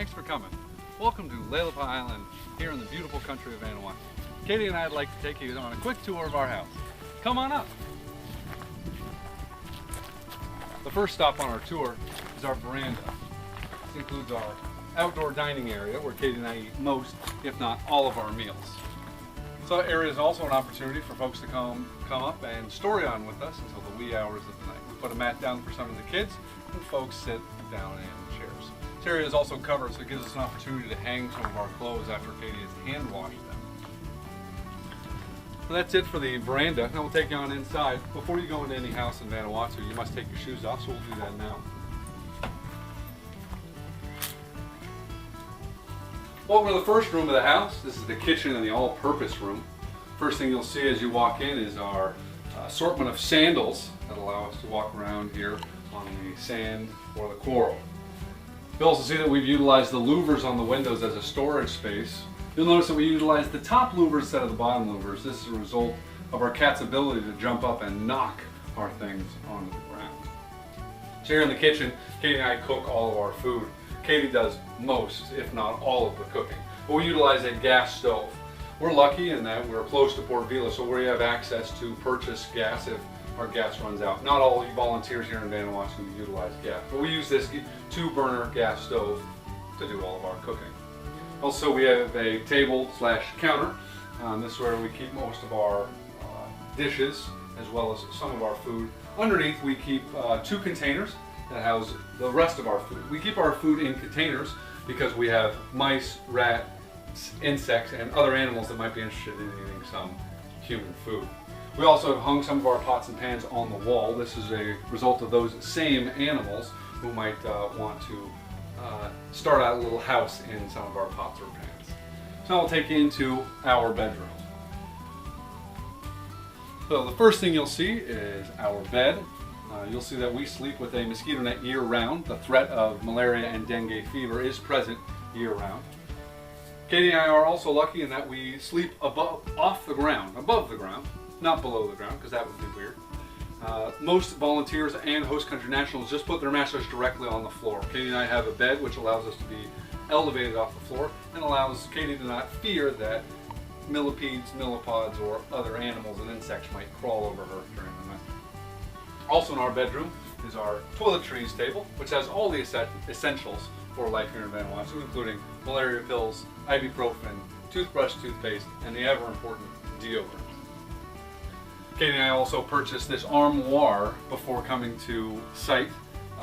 Thanks for coming. Welcome to Lelepa Island here in the beautiful country of Vanuatu. Katie and I'd like to take you on a quick tour of our house. Come on up. The first stop on our tour is our veranda. This includes our outdoor dining area where Katie and I eat most, if not all, of our meals. So that area is also an opportunity for folks to come up and story on with us until the wee hours of the night. We put a mat down for some of the kids and folks sit down in chairs. This area is also covered, so it gives us an opportunity to hang some of our clothes after Katie has hand washed them. So that's it for the veranda. Now we'll take you on inside. Before you go into any house in Vanuatu, you must take your shoes off, so we'll do that now. Over to the first room of the house. This is the kitchen and the all-purpose room. First thing you'll see as you walk in is our assortment of sandals that allow us to walk around here on the sand or the coral. You'll also see that we've utilized the louvers on the windows as a storage space. You'll notice that we utilize the top louvers instead of the bottom louvers. This is a result of our cat's ability to jump up and knock our things onto the ground. So here in the kitchen, Katie and I cook all of our food. Katie does most, if not all, of the cooking. But we utilize a gas stove. We're lucky in that we're close to Port Vila, so we have access to purchase gas if our gas runs out. Not all you volunteers here in Vanuatu utilize gas, but we use this 2-burner gas stove to do all of our cooking. Also, we have a table/counter. This is where we keep most of our dishes as well as some of our food. Underneath, we keep 2 containers that house the rest of our food. We keep our food in containers because we have mice, rats, insects, and other animals that might be interested in eating some human food. We also have hung some of our pots and pans on the wall. This is a result of those same animals who might want to start out a little house in some of our pots or pans. So now I'll take you into our bedroom. So the first thing you'll see is our bed. You'll see that we sleep with a mosquito net year-round. The threat of malaria and dengue fever is present year-round. Katie and I are also lucky in that we sleep above the ground, not below the ground, because that would be weird. Most volunteers and host country nationals just put their mattress directly on the floor. Katie and I have a bed which allows us to be elevated off the floor and allows Katie to not fear that millipedes, millipods, or other animals and insects might crawl over her during the night. Also in our bedroom is our toiletries table, which has all the essentials for life here in Vanuatu, including malaria pills, ibuprofen, toothbrush, toothpaste, and the ever important deodorant. Katie and I also purchased this armoire before coming to site.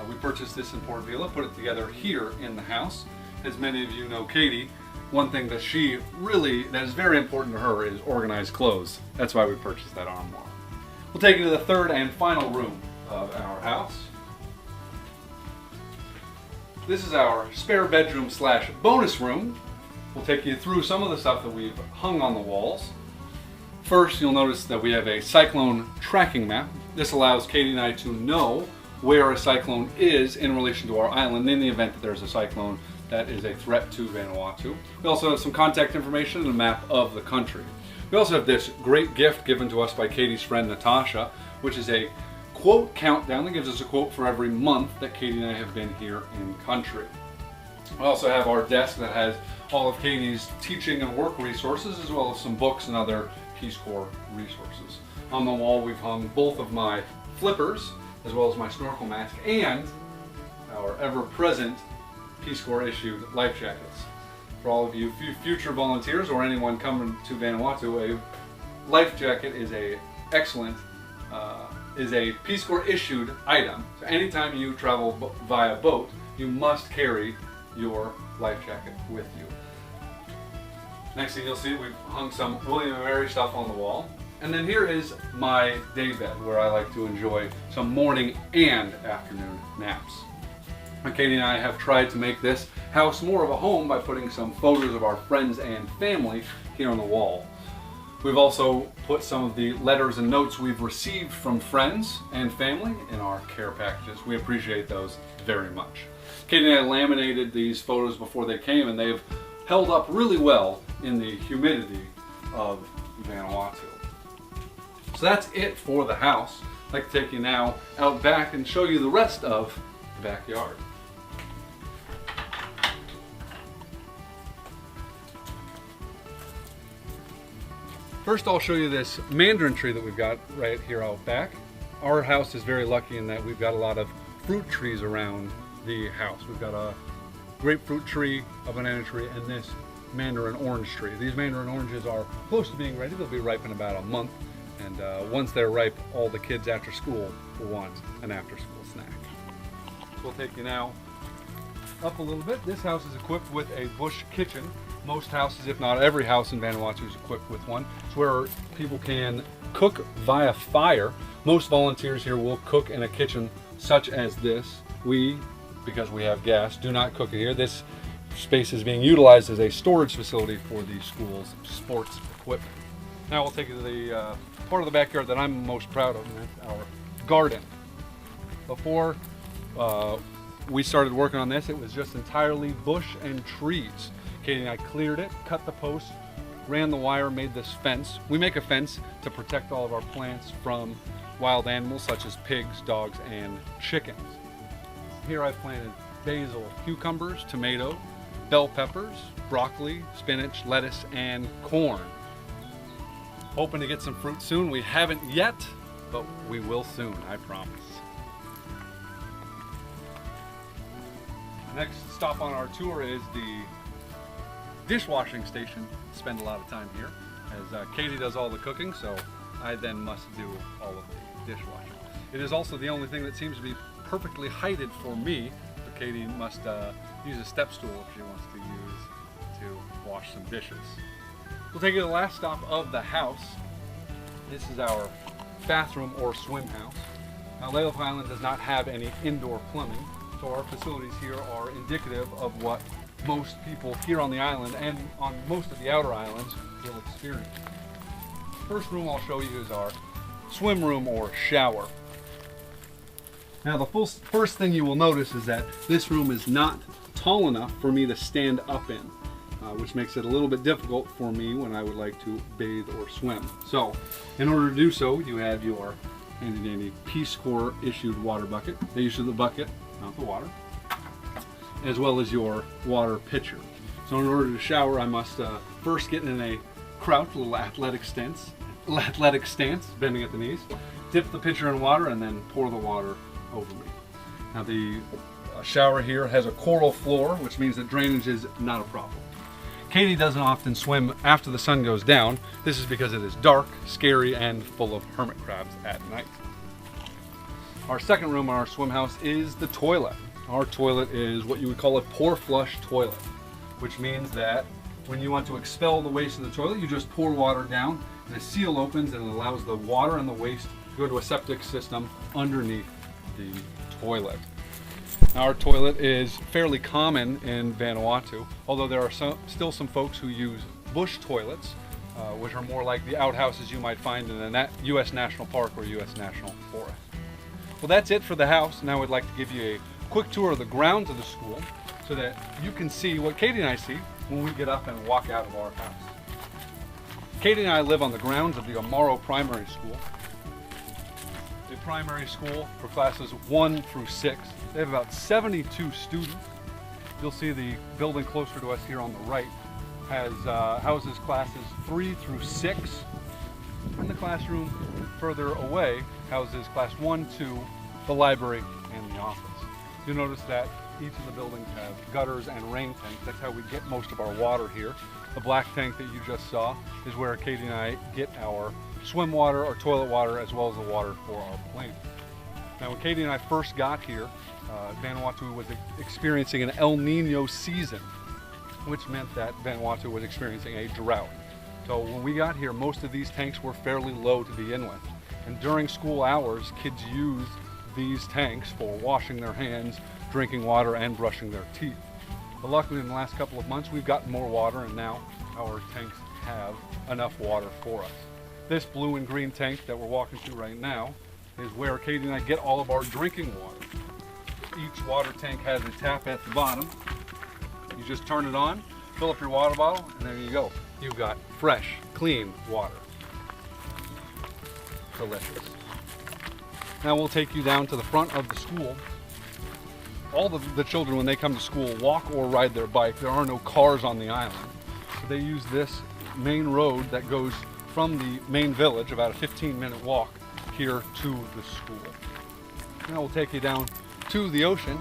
We purchased this in Port Vila, put it together here in the house. As many of you know Katie, one thing that is very important to her is organized clothes. That's why we purchased that armoire. We'll take you to the third and final room of our house. This is our spare bedroom / bonus room. We'll take you through some of the stuff that we've hung on the walls. First, you'll notice that we have a cyclone tracking map. This allows Katie and I to know where a cyclone is in relation to our island in the event that there's a cyclone that is a threat to Vanuatu. We also have some contact information and a map of the country. We also have this great gift given to us by Katie's friend Natasha, which is a quote countdown that gives us a quote for every month that Katie and I have been here in country. We also have our desk that has all of Katie's teaching and work resources, as well as some books and other Peace Corps resources. On the wall we've hung both of my flippers, as well as my snorkel mask, and our ever-present Peace Corps issued life jackets. For all of you future volunteers or anyone coming to Vanuatu, a life jacket is a Peace Corps issued item. So anytime you travel via boat, you must carry your life jacket with you. Next thing you'll see, we've hung some William and Mary stuff on the wall. And then here is my day bed, where I like to enjoy some morning and afternoon naps. Katie and I have tried to make this house more of a home by putting some photos of our friends and family here on the wall. We've also put some of the letters and notes we've received from friends and family in our care packages. We appreciate those very much. Katie and I laminated these photos before they came, and they've held up really well in the humidity of Vanuatu. So that's it for the house. I'd like to take you now out back and show you the rest of the backyard. First, I'll show you this mandarin tree that we've got right here out back. Our house is very lucky in that we've got a lot of fruit trees around the house. We've got a grapefruit tree, a banana tree, and this mandarin orange tree. These mandarin oranges are close to being ready. They'll be ripe in about a month. And once they're ripe, all the kids after school will want an after-school snack. So we'll take you now up a little bit. This house is equipped with a bush kitchen. Most houses, if not every house in Vanuatu, is equipped with one. It's where people can cook via fire. Most volunteers here will cook in a kitchen such as this. We, because we have gas, do not cook it here. This space is being utilized as a storage facility for the school's sports equipment. Now we'll take you to the part of the backyard that I'm most proud of, and that's our garden. Before we started working on this, it was just entirely bush and trees. Katie and I cleared it, cut the posts, ran the wire, made this fence. We make a fence to protect all of our plants from wild animals such as pigs, dogs, and chickens. Here I've planted basil, cucumbers, tomato, bell peppers, broccoli, spinach, lettuce, and corn. Hoping to get some fruit soon. We haven't yet, but we will soon, I promise. Next stop on our tour is the dishwashing station. Spend a lot of time here as Katie does all the cooking, so I then must do all of the dishwashing. It is also the only thing that seems to be perfectly heighted for me, but Katie must use a step stool if she wants to use to wash some dishes. We'll take you to the last stop of the house. This is our bathroom or swim house. Now, Lelepa Island does not have any indoor plumbing, so our facilities here are indicative of what most people here on the island and on most of the outer islands will experience. First room I'll show you is our swim room or shower. Now, the first thing you will notice is that this room is not tall enough for me to stand up in. Which makes it a little bit difficult for me when I would like to bathe or swim. So, in order to do so, you have your handy dandy Peace Corps issued water bucket. They issue the bucket, not the water, as well as your water pitcher. So in order to shower, I must first get in a crouch, a little athletic stance, bending at the knees, dip the pitcher in water, and then pour the water over me. Now the shower here has a coral floor, which means that drainage is not a problem. Katie doesn't often swim after the sun goes down. This is because it is dark, scary, and full of hermit crabs at night. Our second room in our swim house is the toilet. Our toilet is what you would call a pour flush toilet, which means that when you want to expel the waste of the toilet, you just pour water down, and a seal opens and it allows the water and the waste to go to a septic system underneath the toilet. Now, our toilet is fairly common in Vanuatu, although there are still some folks who use bush toilets, which are more like the outhouses you might find in a U.S. National Park or U.S. National Forest. Well, that's it for the house. Now I'd like to give you a quick tour of the grounds of the school so that you can see what Katie and I see when we get up and walk out of our house. Katie and I live on the grounds of the Amaro Primary School. The primary school for classes 1 through 6. They have about 72 students. You'll see the building closer to us here on the right has houses classes 3 through 6. And the classroom further away houses class 1, 2, the library, and the office. You'll notice that each of the buildings have gutters and rain tanks. That's how we get most of our water here. The black tank that you just saw is where Katie and I get our swim water, our toilet water, as well as the water for our plants. Now, when Katie and I first got here, Vanuatu was experiencing an El Nino season, which meant that Vanuatu was experiencing a drought. So when we got here, most of these tanks were fairly low to begin with. And during school hours, kids used these tanks for washing their hands, drinking water, and brushing their teeth. But luckily, in the last couple of months, we've gotten more water, and now our tanks have enough water for us. This blue and green tank that we're walking through right now is where Katie and I get all of our drinking water. Each water tank has a tap at the bottom. You just turn it on, fill up your water bottle, and there you go. You've got fresh, clean water. Delicious. Now we'll take you down to the front of the school. All the children, when they come to school, walk or ride their bike. There are no cars on the island. So they use this main road that goes from the main village, about a 15-minute walk here to the school. Now we'll take you down to the ocean.